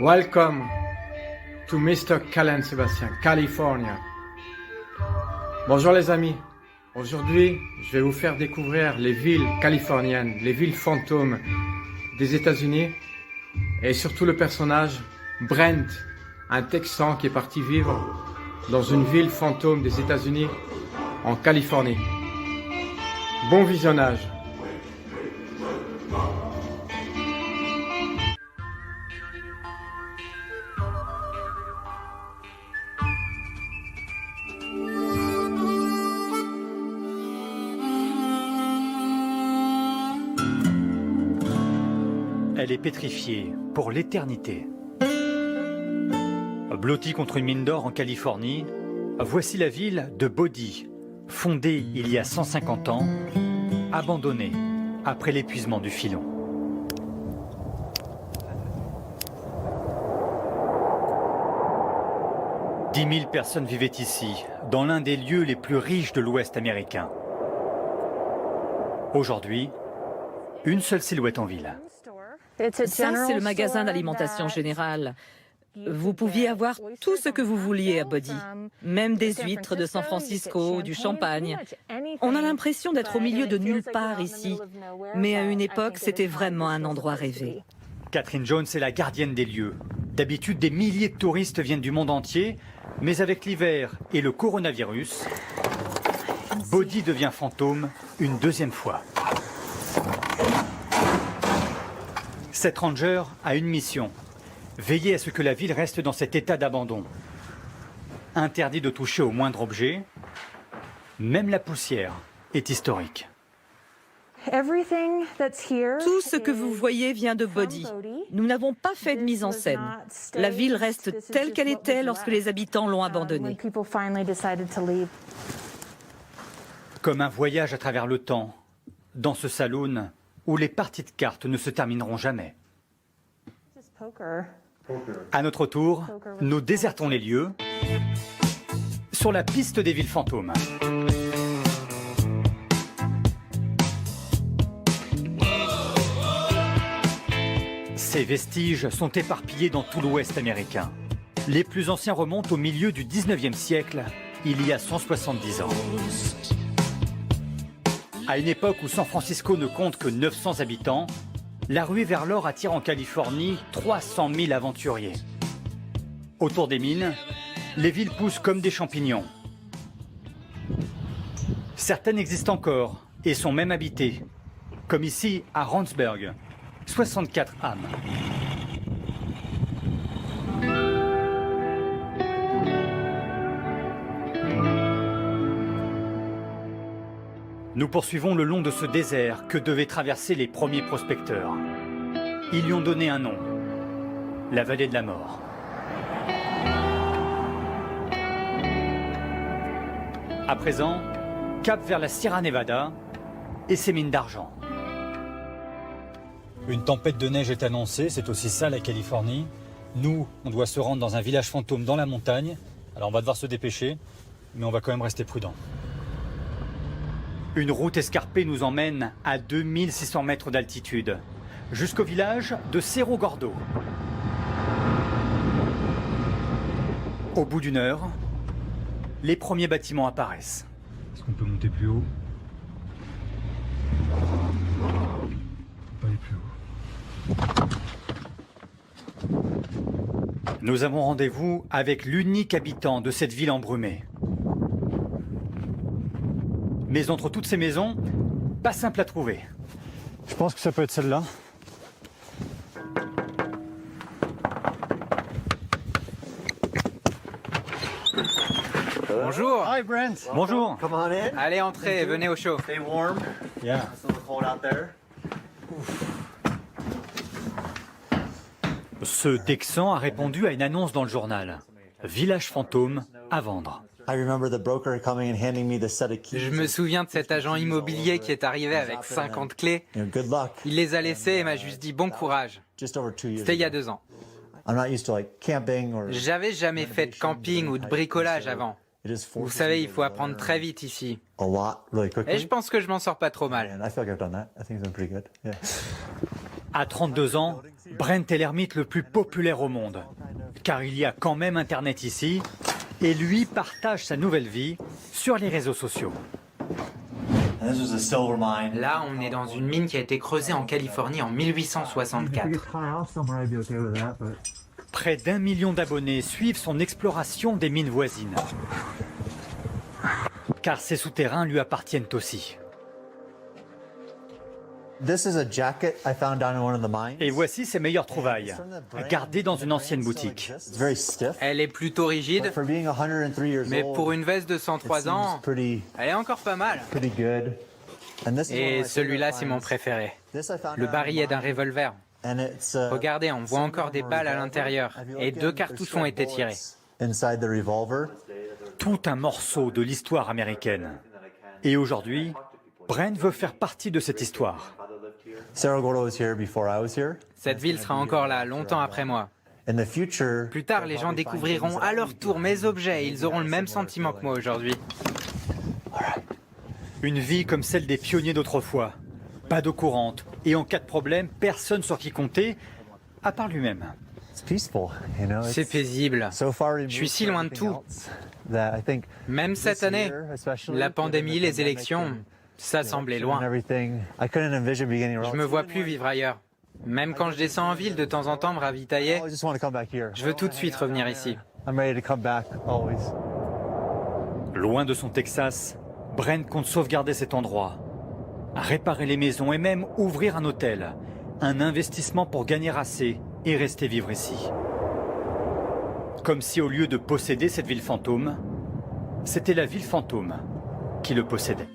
Welcome to Mr. Callen Sebastian, California. Bonjour les amis, aujourd'hui je vais vous faire découvrir les villes californiennes, les villes fantômes des États-Unis et surtout le personnage Brent, un Texan qui est parti vivre dans une ville fantôme des États-Unis en Californie. Bon visionnage. Elle est pétrifiée pour l'éternité. Blottie contre une mine d'or en Californie, voici la ville de Bodie, fondée il y a 150 ans, abandonnée après l'épuisement du filon. « 10 000 personnes vivaient ici, dans l'un des lieux les plus riches de l'Ouest américain. Aujourd'hui, une seule silhouette en ville. Ça, c'est le magasin d'alimentation générale. Vous pouviez avoir tout ce que vous vouliez à Bodie, même des huîtres de San Francisco, du champagne. On a l'impression d'être au milieu de nulle part ici, mais à une époque, c'était vraiment un endroit rêvé. Catherine Jones est la gardienne des lieux. D'habitude, des milliers de touristes viennent du monde entier, mais avec l'hiver et le coronavirus, Bodie devient fantôme une deuxième fois. Cette ranger a une mission, veiller à ce que la ville reste dans cet état d'abandon. Interdit de toucher au moindre objet, même la poussière est historique. Tout ce que vous voyez vient de Bodie. Nous n'avons pas fait de mise en scène. La ville reste telle qu'elle était lorsque les habitants l'ont abandonnée. Comme un voyage à travers le temps, dans ce saloon où les parties de cartes ne se termineront jamais. À notre tour, nous désertons les lieux sur la piste des villes fantômes. Ces vestiges sont éparpillés dans tout l'Ouest américain. Les plus anciens remontent au milieu du 19e siècle, il y a 170 ans. À une époque où San Francisco ne compte que 900 habitants, la ruée vers l'or attire en Californie 300 000 aventuriers. Autour des mines, les villes poussent comme des champignons. Certaines existent encore et sont même habitées, comme ici à Randsburg, 64 âmes. Nous poursuivons le long de ce désert que devaient traverser les premiers prospecteurs. Ils lui ont donné un nom, la vallée de la mort. À présent, cap vers la Sierra Nevada et ses mines d'argent. Une tempête de neige est annoncée, c'est aussi ça la Californie. Nous, on doit se rendre dans un village fantôme dans la montagne. Alors on va devoir se dépêcher, mais on va quand même rester prudent. Une route escarpée nous emmène à 2600 mètres d'altitude, jusqu'au village de Cerro Gordo. Au bout d'une heure, les premiers bâtiments apparaissent. Est-ce qu'on peut monter plus haut? Pas aller plus haut. Nous avons rendez-vous avec l'unique habitant de cette ville embrumée. Mais entre toutes ces maisons, pas simple à trouver. Je pense que ça peut être celle-là. Bonjour. Hi Brent. Bonjour. Come on in. Allez, entrez, venez au chaud. Stay warm. Yeah. It's a little cold out there. Ce Texan a répondu à une annonce dans le journal. Village fantôme à vendre. I remember the broker coming and handing me the set of keys. Je me souviens de cet agent immobilier qui est arrivé avec 50 clés. You know, good luck. Il les a laissées et m'a juste dit bon courage. Just over 2 years C'était il y a ago. 2 ans. I'm not used to like camping or J'avais jamais fait de camping ou de bricolage avant. Vous savez, il faut apprendre très vite ici. A lot, really quickly. Et je pense que je m'en sors pas trop mal. And I feel like I've done that. I think it's been pretty good. Yeah. À 32 ans, Brent est l'ermite le plus populaire au monde. Car il y a quand même Internet ici, et lui partage sa nouvelle vie sur les réseaux sociaux. And this was a silver mine. Là, on est dans une mine qui a été creusée en Californie en 1864. Près d'1 million d'abonnés suivent son exploration des mines voisines. Car ces souterrains lui appartiennent aussi. This is a jacket I found down in one of the mines. Et voici ses meilleures trouvailles, gardées dans une ancienne boutique. It's very stiff. Elle est plutôt rigide, For being 103 years mais old, pour une veste de it 103 seems ans, pretty elle est encore pas mal. good. And this is one of Et my celui-là, favorite c'est mon finds. préféré. This I found Le down in barillet the d'un mine. revolver. And it's, Regardez, on voit encore des balles à l'intérieur. Et 2 cartouches ont été tirés. Inside the revolver. Tout un morceau de l'histoire américaine. Et aujourd'hui, Brent veut faire partie de cette histoire. Cerro Gordo was here before I was here. Cette ville sera encore là, longtemps après moi. In the future, Plus tard, les gens découvriront à leur tour mes objets et ils auront le même sentiment que moi aujourd'hui. Une vie comme celle des pionniers d'autrefois. Pas d'eau courante. Et en cas de problème, personne sur qui compter, à part lui-même. it's peaceful, you know. C'est It's paisible. so far removed Je suis si from loin de everything tout. else that I think Même cette this année, year, especially, la given pandémie, the les pandemic élections, and ça semblait loin. everything, I couldn't envision being anywhere Je else. me vois plus vivre ailleurs. Même quand je descends en ville, de temps en temps me ravitailler, I just want to come back here. je veux tout de suite revenir ici. I'm ready to come back always. Loin de son Texas, Brent compte sauvegarder cet endroit, réparer les maisons et même ouvrir un hôtel. Un investissement pour gagner assez et rester vivre ici. Comme si au lieu de posséder cette ville fantôme, c'était la ville fantôme qui le possédait.